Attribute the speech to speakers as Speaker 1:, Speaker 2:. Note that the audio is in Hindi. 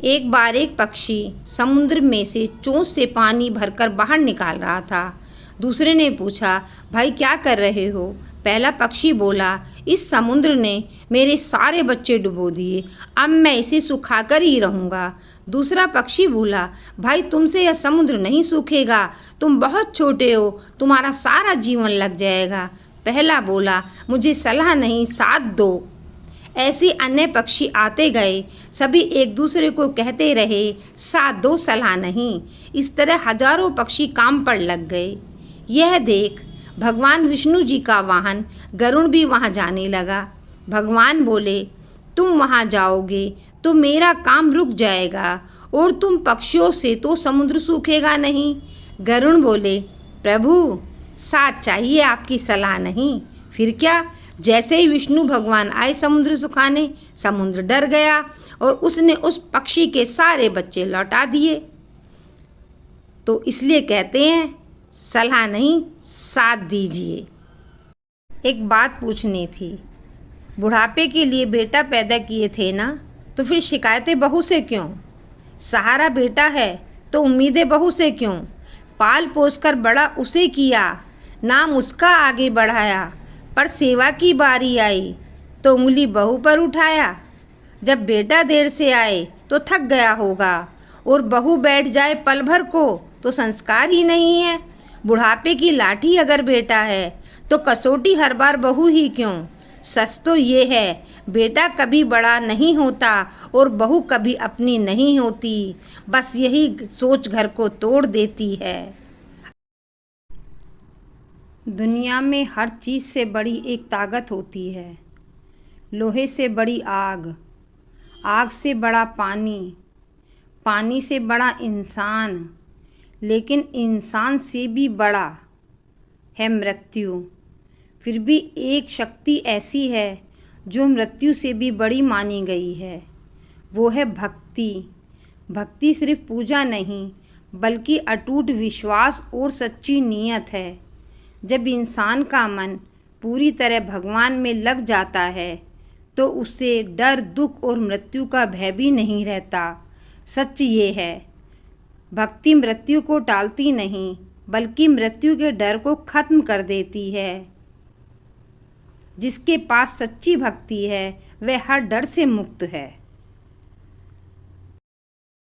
Speaker 1: एक बार एक पक्षी समुद्र में से चोंच से पानी भरकर बाहर निकाल रहा था। दूसरे ने पूछा, भाई क्या कर रहे हो? पहला पक्षी बोला, इस समुद्र ने मेरे सारे बच्चे डुबो दिए, अब मैं इसे सुखाकर ही रहूँगा। दूसरा पक्षी बोला, भाई तुमसे यह समुद्र नहीं सूखेगा, तुम बहुत छोटे हो, तुम्हारा सारा जीवन लग जाएगा। पहला बोला, मुझे सलाह नहीं, साथ दो। ऐसे अन्य पक्षी आते गए, सभी एक दूसरे को कहते रहे, साथ दो, सलाह नहीं। इस तरह हजारों पक्षी काम पर लग गए। यह देख भगवान विष्णु जी का वाहन गरुड़ भी वहाँ जाने लगा। भगवान बोले, तुम वहाँ जाओगे तो मेरा काम रुक जाएगा और तुम पक्षियों से तो समुद्र सूखेगा नहीं। गरुड़ बोले, प्रभु साथ चाहिए, आपकी सलाह नहीं। फिर क्या, जैसे ही विष्णु भगवान आए समुद्र सुखाने, समुद्र डर गया और उसने उस पक्षी के सारे बच्चे लौटा दिए। तो इसलिए कहते हैं, सलाह नहीं, साथ दीजिए। एक बात पूछनी थी, बुढ़ापे के लिए बेटा पैदा किए थे ना, तो फिर शिकायतें बहू से क्यों? सहारा बेटा है तो उम्मीदें बहू से क्यों? पाल पोस कर बड़ा उसे किया, नाम उसका आगे बढ़ाया, पर सेवा की बारी आई तो उंगली बहू पर उठाया। जब बेटा देर से आए तो थक गया होगा और बहू बैठ जाए पल भर को तो संस्कार ही नहीं है। बुढ़ापे की लाठी अगर बेटा है तो कसौटी हर बार बहू ही क्यों? सच तो ये है, बेटा कभी बड़ा नहीं होता और बहू कभी अपनी नहीं होती। बस यही सोच घर को तोड़ देती है। दुनिया में हर चीज़ से बड़ी एक ताकत होती है। लोहे से बड़ी आग, आग से बड़ा पानी, पानी से बड़ा इंसान, लेकिन इंसान से भी बड़ा है मृत्यु। फिर भी एक शक्ति ऐसी है जो मृत्यु से भी बड़ी मानी गई है, वो है भक्ति। भक्ति सिर्फ पूजा नहीं, बल्कि अटूट विश्वास और सच्ची नीयत है। जब इंसान का मन पूरी तरह भगवान में लग जाता है तो उसे डर, दुख और मृत्यु का भय भी नहीं रहता। सच ये है, भक्ति मृत्यु को टालती नहीं, बल्कि मृत्यु के डर को खत्म कर देती है। जिसके पास सच्ची भक्ति है वह हर डर से मुक्त है।